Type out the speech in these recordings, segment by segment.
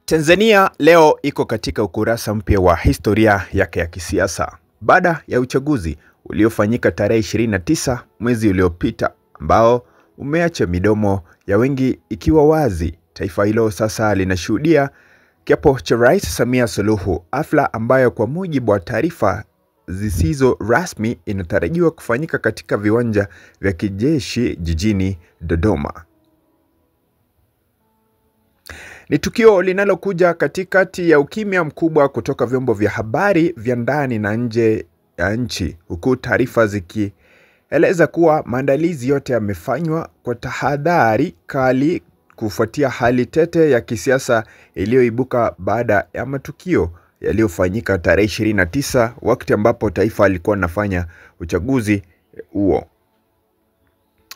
Tanzania leo iko katika ukurasa mpya wa historia yake ya kisiasa. Baada ya uchaguzi uliofanyika tarehe 29 mwezi uliopita ambao umeacha midomo ya wengi ikiwa wazi, taifa hilo sasa linashuhudia kiapo cha Rais Samia Suluhu, hafla ambayo kwa mujibu wa taarifa zisizo rasmi inatarajiwa kufanyika katika viwanja vya kijeshi jijini Dodoma. Ni tukio linalokuja katikati ya ukimya mkubwa kutoka vyombo vya habari vya ndani na nje ya nchi, huku taarifa zikieleza kuwa maandalizi yote yamefanywa kwa tahadhari kali kufuatia hali tete ya kisiasa iliyoibuka baada ya matukio yaliyofanyika tarehe 29 wakati ambapo taifa lilikuwa linafanya uchaguzi huo.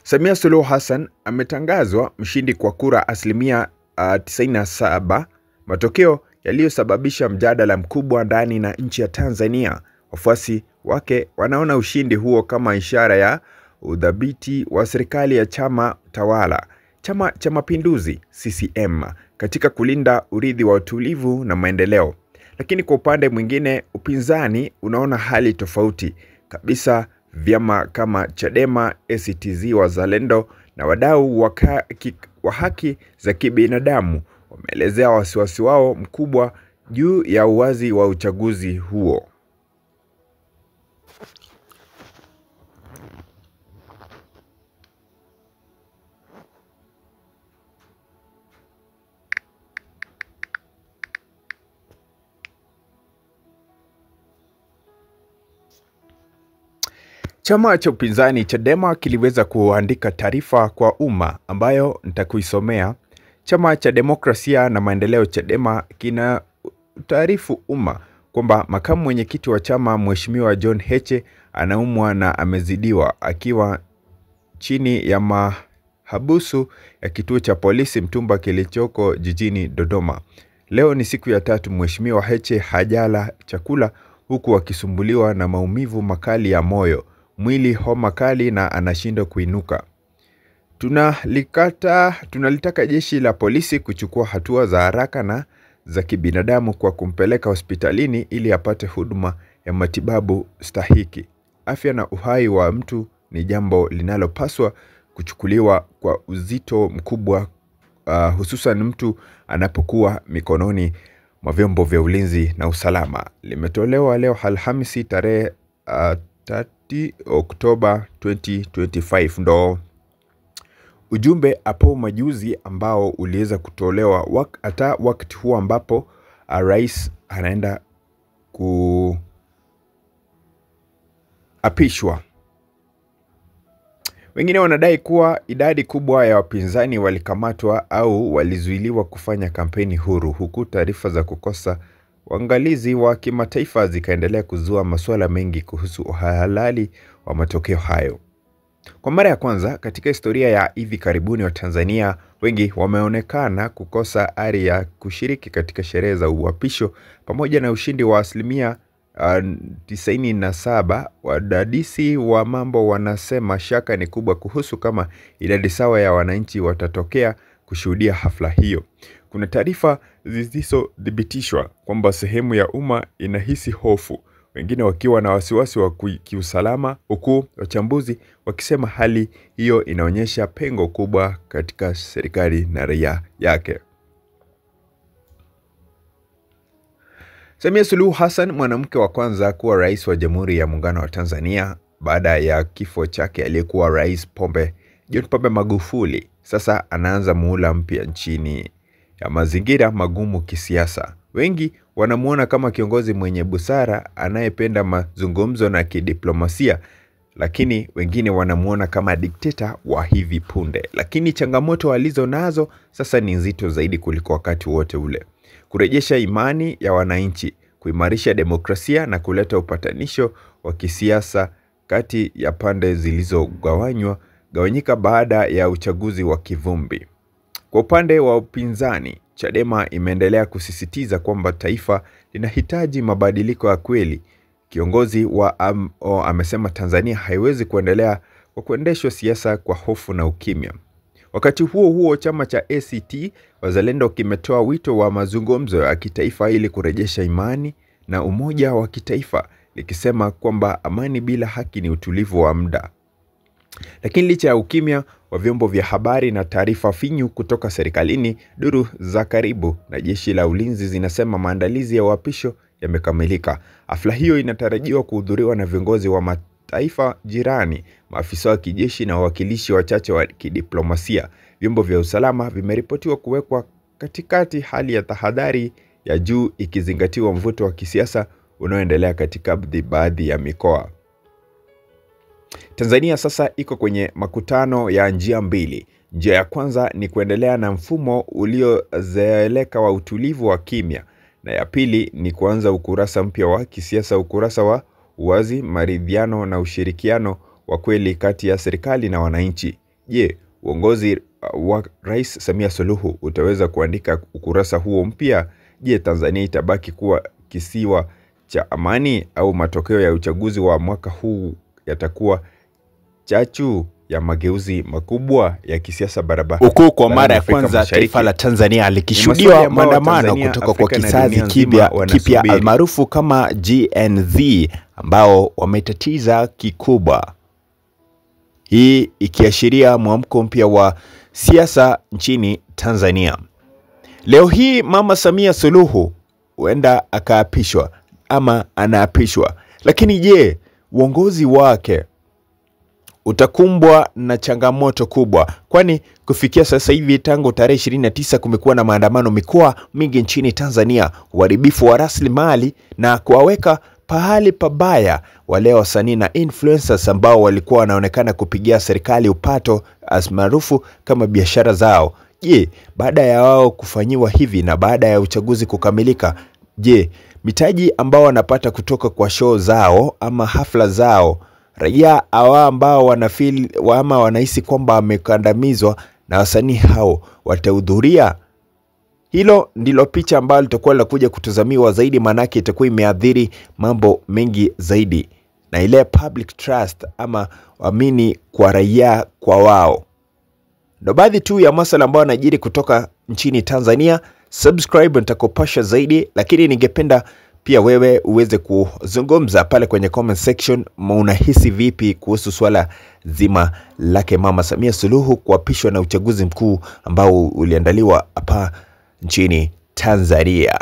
Samia Suluhu Hassan ametangazwa mshindi kwa kura asilimia 97, matokeo yaliyosababisha mjadala mkubwa ndani na nchi ya Tanzania. Wafuasi wake wanaona ushindi huo kama ishara ya udhabiti wa serikali ya chama tawala, Chama cha Mapinduzi CCM, katika kulinda urithi wa utulivu na maendeleo. Lakini kwa upande mwingine, upinzani unaona hali tofauti kabisa. Vyama kama Chadema, ACT Wazalendo na wadau wa haki za kibinadamu wameelezea wasiwasi wao mkubwa juu ya uwazi wa uchaguzi huo. Chama cha upinzani Chadema kiliweza kuandika taarifa kwa umma ambayo nitakuisomea. Chama cha Demokrasia na Maendeleo Chadema kina taarifu umma kwamba makamu mwenyekiti wa chama Mheshimiwa John Heche anaumwa na amezidiwa akiwa chini ya mahabusu ya kituo cha polisi Mtumba kilichoko jijini Dodoma. Leo ni siku ya 3 Mheshimiwa Heche hajala chakula huku akisumbuliwa na maumivu makali ya moyo, mwili, homa kali na anashindwa kuinuka. Tunalitaka jeshi la polisi kuchukua hatua za haraka na za kibinadamu kwa kumpeleka hospitalini ili apate huduma ya matibabu stahiki. Afya na uhai wa mtu ni jambo linalopaswa kuchukuliwa kwa uzito mkubwa, hususan mtu anapokuwa mikononi mwa vyombo vya ulinzi na usalama. Limetolewa leo Alhamisi tarehe 30 Oktoba 2025. Ndo ujumbe hapo majuzi ambao uliweza kutolewa hata wakati huo ambapo rais anaenda kuapishwa. Wengine wanadai kuwa idadi kubwa ya wapinzani walikamatwa au walizuiliwa kufanya kampeni huru, huku taarifa za kukosa uangalizi wa kimataifa zikaendelea kuzua masuala mengi kuhusu uhalali wa matokeo hayo. Kwa mara ya kwanza katika historia ya hivi karibuni wa Tanzania, wengi wameonekana kukosa ari ya kushiriki katika sherehe za uapisho. Pamoja na ushindi wa asilimia 97, wadadisi wa mambo wanasema shaka ni kubwa kuhusu kama idadi sawa ya wananchi watatokea kushuhudia hafla hiyo. Kuna taarifa zisizothibitishwa kwamba sehemu ya umma inahisi hofu, wengine wakiwa na wasiwasi wa kiusalama, huku wachambuzi wakisema hali hiyo inaonyesha pengo kubwa katika serikali na raia yake. Samia Suluhu Hassan, mwanamke wa kwanza kuwa rais wa Jamhuri ya Muungano wa Tanzania baada ya kifo chake aliyekuwa Rais John Pombe Magufuli, sasa anaanza muhula mpya nchini ya mazingira magumu kisiasa. Wengi wanamuona kama kiongozi mwenye busara anayependa mazungumzo na kidiplomasia, lakini wengine wanamuona kama dikteta wa hivi punde. Lakini changamoto alizo nazo sasa ni nzito zaidi kuliko wakati wote ule: kurejesha imani ya wananchi, kuimarisha demokrasia na kuleta upatanisho wa kisiasa kati ya pande zilizogawanyika baada ya uchaguzi wa kivumbi. Kwa upande wa upinzani, Chadema imeendelea kusisitiza kwamba taifa linahitaji mabadiliko ya kweli. Kiongozi wa amesema Tanzania haiwezi kuendelea kwa kuendeshwa siasa kwa hofu na ukimya. Wakati huo huo, chama cha ACT Wazalendo kimetoa wito wa mazungumzo ya kitaifa ili kurejesha imani na umoja wa kitaifa, likisema kwamba amani bila haki ni utulivu wa muda. Lakini licha ya ukimya wa vyombo vya habari na taarifa finyu kutoka serikalini, duru za karibu na jeshi la ulinzi zinasema maandalizi ya uapisho yamekamilika. Hafla hiyo inatarajiwa kuhudhuriwa na viongozi wa mataifa jirani, maafisa wa kijeshi na wawakilishi wachache wa kidiplomasia. Vyombo vya usalama vimeripotiwa kuwekwa katikati hali ya tahadhari ya juu, ikizingatiwa mvuto wa kisiasa unaoendelea katika baadhi ya mikoa. Tanzania sasa iko kwenye makutano ya njia mbili. Njia ya kwanza ni kuendelea na mfumo uliozoeleka wa utulivu wa kimya, na ya pili ni kuanza ukurasa mpya wa kisiasa, ukurasa wa uwazi, maridhiano na ushirikiano wa kweli kati ya serikali na wananchi. Je, uongozi wa Rais Samia Suluhu utaweza kuandika ukurasa huo mpya? Je, Tanzania itabaki kuwa kisiwa cha amani, au matokeo ya uchaguzi wa mwaka huu yatakuwa chachu ya mageuzi makubwa ya kisiasa barabara? Huku kwa mara ya kwanza taifa la Tanzania likishuhudia maandamano kutoka kwa kizazi kipya almaarufu kama Gen Z, ambao wametatiza kikubwa. Hii ikiashiria mwamko mpya wa siasa nchini Tanzania. Leo hii Mama Samia Suluhu huenda akaapishwa ama anaapishwa. Lakini je, uongozi wake utakumbwa na changamoto kubwa? Kwani kufikia sasa hivi tangu tarehe 29 kumekuwa na maandamano mikoa mingi nchini Tanzania, uharibifu wa rasilimali na kuwaweka pahali pabaya wale wasanii na influencers ambao walikuwa wanaonekana kupigia serikali upato maarufu kama biashara zao. Je, baada ya wao kufanyiwa hivi na baada ya uchaguzi kukamilika, je, mitaji ambao wanapata kutoka kwa show zao ama hafla zao, raia hawa ambao wanahisi kwamba wamekandamizwa na wasanii hao watahudhuria? Hilo ndilo picha ambalo litakuwa linakuja kutazamiwa zaidi, manake itakuwa imeathiri mambo mengi zaidi na ile public trust ama amini kwa raia kwa wao. Ndio baadhi tu ya masuala ambayo yanajiri kutoka nchini Tanzania. Subscribe nitakupasha zaidi, lakini ningependa pia wewe uweze kuzungumza pale kwenye comment section. Unahisi vipi kuhusu swala zima lake Mama Samia Suluhu kuapishwa na uchaguzi mkuu ambao uliandaliwa hapa nchini Tanzania?